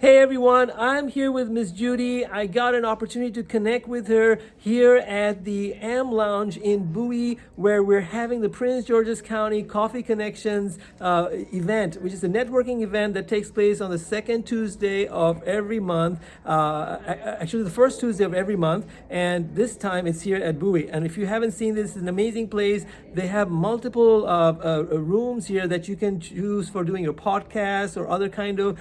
Hey everyone, I'm here with Miss Judy. I got an opportunity to connect with her here at the Am Lounge in Bowie, where we're having the Prince George's County Coffee Connections event, which is a networking event that takes place on the second Tuesday of every month. Actually, the first Tuesday of every month, and this time it's here at Bowie. And if you haven't seen this, it's an amazing place. They have multiple rooms here that you can choose for doing your podcast or other kind of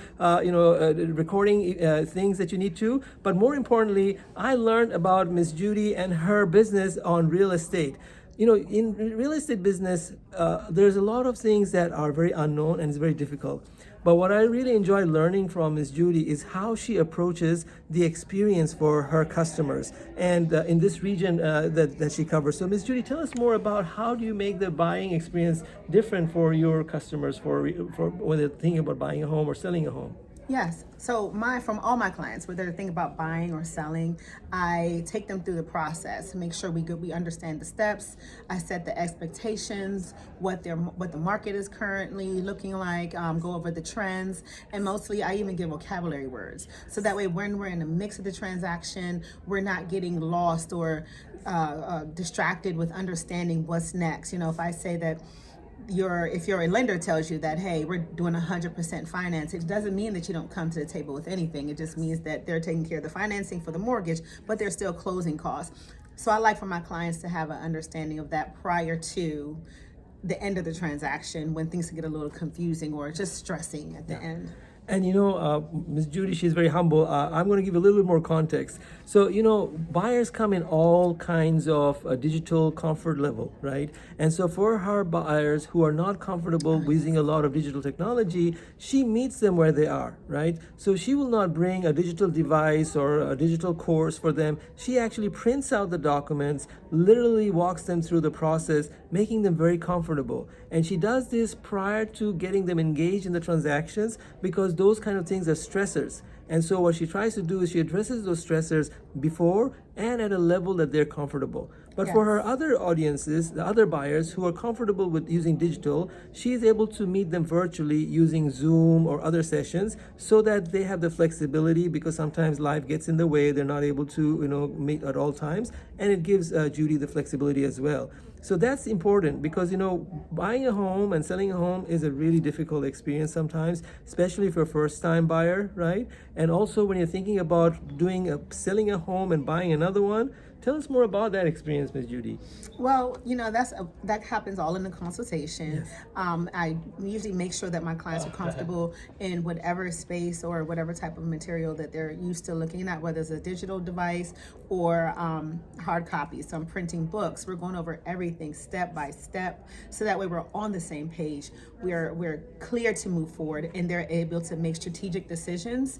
recording things that you need to. But more importantly, I learned about Miss Judy and her business on real estate. You know, in real estate business, there's a lot of things that are very unknown and it's very difficult. But what I really enjoy learning from Miss Judy is how she approaches the experience for her customers and in this region that she covers. So Miss Judy, tell us more about how do you make the buying experience different for your customers for when they're thinking about buying a home or selling a home. Yes. So from all my clients, whether they're thinking about buying or selling, I take them through the process, make sure we understand the steps. I set the expectations, what the market is currently looking like, go over the trends, and mostly I even give vocabulary words. So that way when we're in the mix of the transaction, we're not getting lost or distracted with understanding what's next. You know, if I say that if your lender tells you that, hey, we're doing 100% finance, it doesn't mean that you don't come to the table with anything. It just means that they're taking care of the financing for the mortgage, but there's still closing costs. So I like for my clients to have an understanding of that prior to the end of the transaction when things get a little confusing or just stressing at the end. And you know, Ms. Judy, she's very humble. I'm going to give a little bit more context. So, you know, buyers come in all kinds of digital comfort level, right? And so for her buyers who are not comfortable using a lot of digital technology, she meets them where they are, right? So she will not bring a digital device or a digital course for them. She actually prints out the documents, literally walks them through the process, making them very comfortable. And she does this prior to getting them engaged in the transactions because those kind of things are stressors. And so what she tries to do is she addresses those stressors before and at a level that they're comfortable. But for her other audiences, the other buyers who are comfortable with using digital, she's able to meet them virtually using Zoom or other sessions so that they have the flexibility because sometimes life gets in the way. They're not able to, meet at all times. And it gives Judy the flexibility as well. So that's important because, buying a home and selling a home is a really difficult experience sometimes, especially for a first-time buyer, right? And also when you're thinking about selling a home and buying another one. Tell us more about that experience, Ms. Judy. Well, that happens all in the consultation. Yes. I usually make sure that my clients are comfortable in whatever space or whatever type of material that they're used to looking at, whether it's a digital device or hard copies. So I'm printing books. We're going over everything step by step, so that way we're on the same page. We're clear to move forward, and they're able to make strategic decisions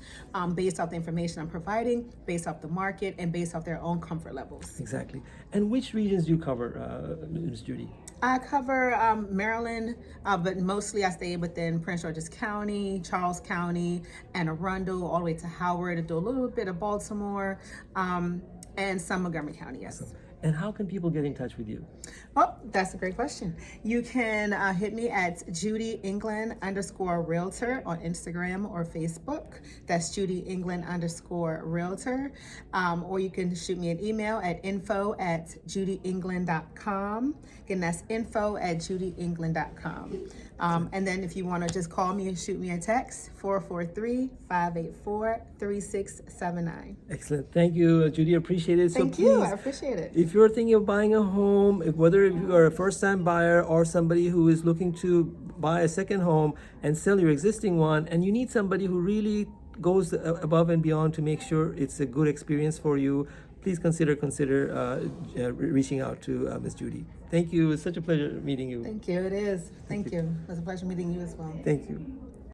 based off the information I'm providing, based off the market, and based off their own comfort level. Exactly. And which regions do you cover, Ms. Judy? I cover Maryland, but mostly I stay within Prince George's County, Charles County, Anne Arundel, all the way to Howard. I do a little bit of Baltimore, and some Montgomery County, yes. Awesome. And how can people get in touch with you? Oh, that's a great question. You can hit me at Judy England _realtor on Instagram or Facebook. That's Judy England _realtor. Or you can shoot me an email at info@judyengland.com. Again, that's info@judyengland.com. And then if you want to just call me and shoot me a text, 443-584-3679. Excellent. Thank you, Judy. Appreciate it. Thank you. I appreciate it. If you're thinking of buying a home, whether you are a first-time buyer or somebody who is looking to buy a second home and sell your existing one, and you need somebody who really goes above and beyond to make sure it's a good experience for you, please consider reaching out to Ms. Judy. Thank you. It's such a pleasure meeting you. Thank you. It is. Thank you. It was a pleasure meeting you as well. Thank you.